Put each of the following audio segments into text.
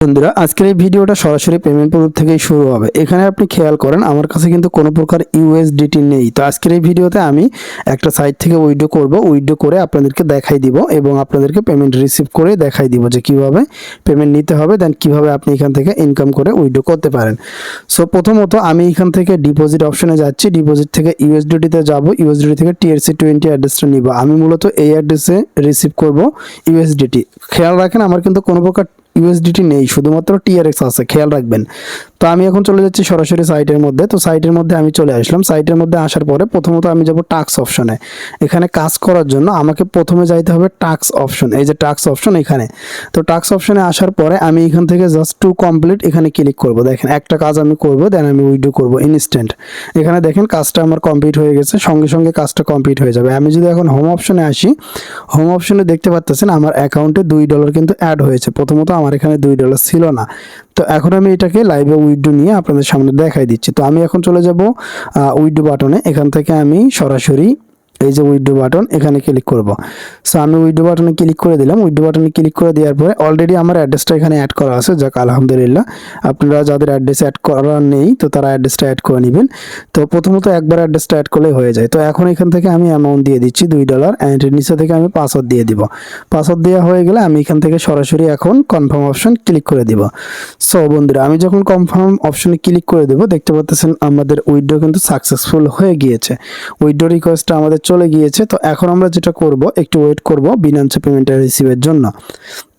বন্ধুরা আজকের এই ভিডিওটা সরাসরি পেমেন্ট প্রুফ থেকেই শুরু হবে। এখানে আপনি খেয়াল করেন আমার কাছে কিন্তু কোনো প্রকার ইউএসডিটি নেই। তো আজকের এই ভিডিওতে আমি একটা সাইট থেকে উইথড্র করব, উইথড্র করে আপনাদেরকে দেখাই দিব এবং আপনাদেরকে পেমেন্ট রিসিভ করে দেখাই দিব যে কিভাবে পেমেন্ট নিতে হবে, দেন কিভাবে আপনি এখান থেকে ইনকাম করে উইথড্র করতে পারেন। সো প্রথমত আমি এখান থেকে ডিপোজিট অপশনে যাচ্ছি, ডিপোজিট থেকে ইউএসডিটিতে যাব, ইউএসডিটি থেকে TRC20 অ্যাড্রেসটা নিব। আমি মূলত এই অ্যাড্রেসে রিসিভ করব ইউএসডিটি। খেয়াল রাখেন আমার কিন্তু কোনো প্রকার ইউএসডিটি নেই, শুধুমাত্র TRX আছে, খেয়াল রাখবেন। তো আমি এখন চলে যাচ্ছি সরাসরি সাইটের মধ্যে। তো সাইটের মধ্যে আমি চলে আসলাম। সাইটের মধ্যে আসার পরে প্রথমত আমি যাব টাস্ক অপশনে। এখানে কাজ করার জন্য আমাকে প্রথমে যাইতে হবে টাস্ক অপশন, এই যে টাস্ক অপশন এখানে। তো টাস্ক অপশনে আসার পরে আমি এখান থেকে জাস্ট টু কমপ্লিট এখানে ক্লিক করব। দেখেন একটা কাজ আমি করব, দেন আমি উইথড্র করব ইনস্ট্যান্ট। এখানে দেখেন কাজটা আমার কমপ্লিট হয়ে গেছে, সঙ্গে সঙ্গে কাজটা কমপ্লিট হয়ে যাবে। আমি যদি এখন হোম অপশনে আসি, হোম অপশনে দেখতে পাচ্ছেন আমার অ্যাকাউন্টে $2 কিন্তু অ্যাড হয়েছে। প্রথমত আমার এখানে $2 ছিল না। তো এখন আমি এটাকে লাইভে উইথড্র নিয়ে আপনাদের সামনে দেখাই দিচ্ছি। তো আমি এখন চলে যাব উইথড্র বাটনে। এখান থেকে আমি সরাসরি এই যে উইথড্র বাটন এখানে ক্লিক করব। সো আমি উইথড্র বাটনে ক্লিক করে দিলাম। উইথড্র বাটনে ক্লিক করে দেওয়ার পরে অলরেডি আমার অ্যাড্রেসটা এখানে অ্যাড করা আছে, যাক আলহামদুলিল্লাহ। আপনারা যাদের অ্যাড্রেস অ্যাড করা নেই তো তারা অ্যাড্রেসটা অ্যাড করে নেবেন। তো প্রথমত একবার অ্যাড্রেসটা অ্যাড করলে হয়ে যায়। তো এখন এখান থেকে আমি অ্যামাউন্ট দিয়ে দিচ্ছি $2 অ্যান্ড নিচে থেকে আমি পাসওয়ার্ড দিয়ে দিব। পাসওয়ার্ড দেওয়া হয়ে গেলে আমি এখান থেকে সরাসরি এখন কনফার্ম অপশন ক্লিক করে দিব। সো বন্ধুরা আমি যখন কনফার্ম অপশনে ক্লিক করে দেব, দেখতে পাচ্ছেন আমাদের উইথড্র কিন্তু সাকসেসফুল হয়ে গিয়েছে। উইথড্র রিকোয়েস্টটা আমাদের চলে গিয়েছে। তো এখন আমরা যেটা করব, একটু ওয়েট করব বিনান্সে পেমেন্টটা রিসিভের জন্য।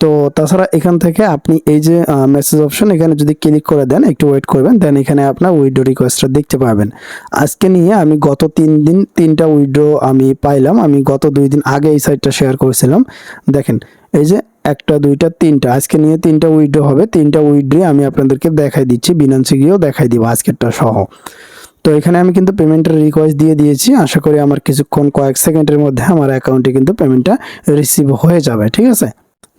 তো তাছাড়া এখান থেকে আপনি এই যে মেসেজ অপশন এখানে যদি ক্লিক করে দেন, একটু ওয়েট করবেন, দেন এখানে আপনার উইথড্র রিকোয়েস্টটা দেখতে পাবেন। আজকে নিয়ে আমি গত 3টা উইথড্র আমি পাইলাম। আমি গত 2 দিন আগে এই সাইটটা শেয়ার করেছিলাম। দেখেন এই যে 1টা 2টা 3টা, আজকে নিয়ে 3টা উইথড্র হবে। 3টা উইথড্র আমি আপনাদেরকে দেখাই দিচ্ছি, বিনান্সে গিয়েও দেখাই দিব আজকেরটা সহ। তো এখানে আমি কিন্তু পেমেন্টের রিকোয়েস্ট দিয়ে দিয়েছি। আশা করি আমার কিছুক্ষণ কয়েক সেকেন্ডের মধ্যে আমার অ্যাকাউন্টে কিন্তু পেমেন্টটা রিসিভ হয়ে যাবে, ঠিক আছে।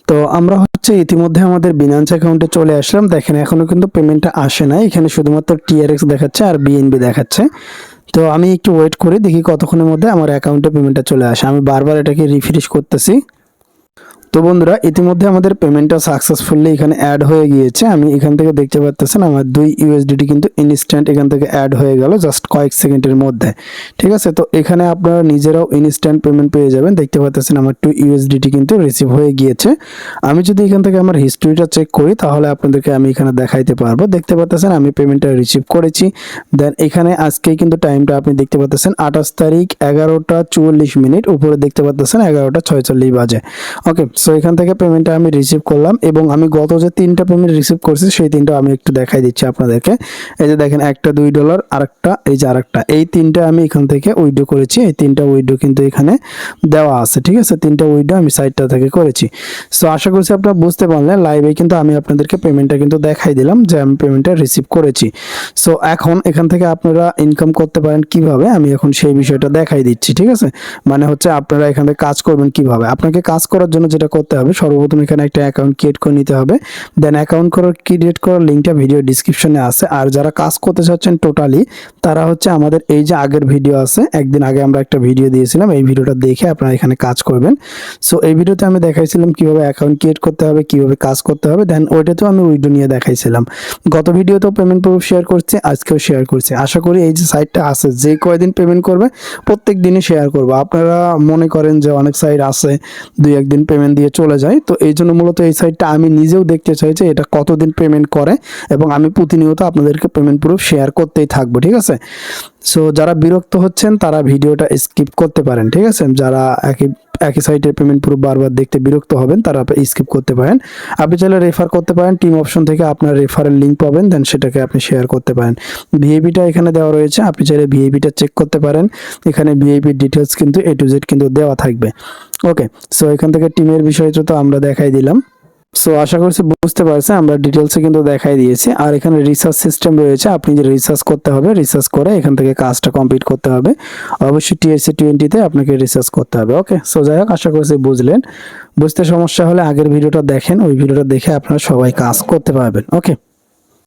তো আমরা ইতিমধ্যে আমাদের বিনান্স অ্যাকাউন্টে চলে আসলাম। দেখেন এখনো কিন্তু পেমেন্টটা আসে নাই, এখানে শুধুমাত্র TRX দেখাচ্ছে আর BNB দেখাচ্ছে। তো আমি একটু ওয়েট করে দেখি কতক্ষণের মধ্যে আমার অ্যাকাউন্টে পেমেন্টটা চলে আসে। আমি বারবার এটাকে রিফ্রেশ করতেছি। তো বন্ধুরা ইতিমধ্যে আমাদের পেমেন্টটা সাকসেসফুলি এখানে অ্যাড হয়ে গিয়েছে। আমি এখান থেকে দেখতে পাচ্ছেন আমার 2 USDT কিন্তু ইনস্ট্যান্ট এখান থেকে অ্যাড হয়ে গেল জাস্ট কয়েক সেকেন্ডের মধ্যে, ঠিক আছে। তো এখানে আপনারা নিজেরাও ইনস্ট্যান্ট পেমেন্ট পেয়ে যাবেন। দেখতে পাচ্ছেন আমার 2 USDT কিন্তু রিসিভ হয়ে গিয়েছে। আমি যদি এখান থেকে আমার হিস্ট্রিটা চেক করি তাহলে আপনাদেরকে আমি এখানে দেখাইতে পারবো। দেখতে পাচ্ছেন আমি পেমেন্টটা রিসিভ করেছি। দেন এখানে আজকে কিন্তু টাইমটা আপনি দেখতে পাচ্ছেন 28 তারিখ 11টা 44 মিনিট, উপরে দেখতে পাচ্ছেন 11টা 46 বাজে। ওকে, সো এখান থেকে পেমেন্টটা আমি রিসিভ করলাম এবং আমি গত যে 3টা পেমেন্ট রিসিভ করছি সেই 3টা আমি একটু দেখাই দিচ্ছি আপনাদেরকে। এই যে দেখেন একটা $2, আরেকটা এই যে আরেকটা, এই 3টা আমি এখান থেকে উইথড্র করেছি। এই 3টা উইথড্র কিন্তু এখানে দেওয়া আছে, ঠিক আছে। 3টা উইথড্র আমি সাইটটা থেকে করেছি। সো আশা করছি আপনারা বুঝতে পারলেন। লাইভে কিন্তু আমি আপনাদেরকে পেমেন্টটা কিন্তু দেখাই দিলাম যে আমি পেমেন্টটা রিসিভ করেছি। সো এখন এখান থেকে আপনারা ইনকাম করতে পারেন কিভাবে, আমি এখন সেই বিষয়টা দেখাই দিচ্ছি, ঠিক আছে। মানে হচ্ছে আপনারা এখান থেকে কাজ করবেন কিভাবে। আপনাকে কাজ করার জন্য যেটা করতে হবে, সর্বপ্রথম এখানে একটা অ্যাকাউন্ট ক্রিয়েট করে নিতে হবে। দেন অ্যাকাউন্ট ক্রিয়েট করার লিঙ্কটা ভিডিও ডিসক্রিপশনে আছে। আর যারা কাজ করতে চাচ্ছেন টোটালি, তারা হচ্ছে আমাদের এই যে আগের ভিডিও আছে, একদিন আগে আমরা একটা ভিডিও দিয়েছিলাম, এই ভিডিওটা দেখে আপনারা এখানে কাজ করবেন। সো এই ভিডিওতে আমি দেখাইছিলাম কিভাবে অ্যাকাউন্ট ক্রিয়েট করতে হবে, কিভাবে কাজ করতে হবে। দেন ওইটাতেও আমি উইথড্র নিয়ে দেখাইছিলাম। গত ভিডিওতেও পেমেন্ট প্রুফ শেয়ার করছি, আজকেও শেয়ার করছি। আশা করি এই যে সাইটটা আছে, যে কয়দিন পেমেন্ট করবে প্রত্যেক দিনই শেয়ার করবো। আপনারা মনে করেন যে অনেক সাইট আছে 2-1 দিন পেমেন্ট দিয়ে চলে যায়, তো এই জন্য মূলত এই সাইটটা আমি নিজেও দেখতে চাই যে এটা কতদিন পেমেন্ট করে, এবং আমি প্রতিনিয়ত আপনাদেরকে পেমেন্ট প্রুফ শেয়ার করতেই থাকবো, ঠিক আছে। সো যারা বিরক্ত হচ্ছেন তারা ভিডিওটা স্কিপ করতে পারেন, ঠিক আছে। যারা একই সাইটের পেমেন্ট প্রুফ বারবার দেখতে বিরক্ত হবেন তারা স্কিপ করতে পারেন। আপনি চাইলে রেফার করতে পারেন, টিম অপশন থেকে আপনার রেফারের লিঙ্ক পাবেন, দেন সেটাকে আপনি শেয়ার করতে পারেন। ভিআইপিটা এখানে দেওয়া রয়েছে, আপনি চাইলে ভিআইপিটা চেক করতে পারেন। এখানে ভিআইপির ডিটেলস কিন্তু A to Z কিন্তু দেওয়া থাকবে। ওকে, সো এখান থেকে টিমের বিষয়টা তো আমরা দেখাই দিলাম। সো আশা করছি বুঝতে পারছেন, আমরা ডিটেলসে কিন্তু দেখাই দিয়েছি। আর এখানে রিসার্চ সিস্টেম রয়েছে, আপনি যে রিসার্চ করতে হবে, রিসার্চ করে এখান থেকে কাজটা কমপ্লিট করতে হবে। অবশ্যই TRC20 আপনাকে রিসার্চ করতে হবে। ওকে, সো যাই হোক, আশা করছি বুঝলেন। বুঝতে সমস্যা হলে আগের ভিডিওটা দেখেন, ওই ভিডিওটা দেখে আপনারা সবাই কাজ করতে পারবেন। ওকে।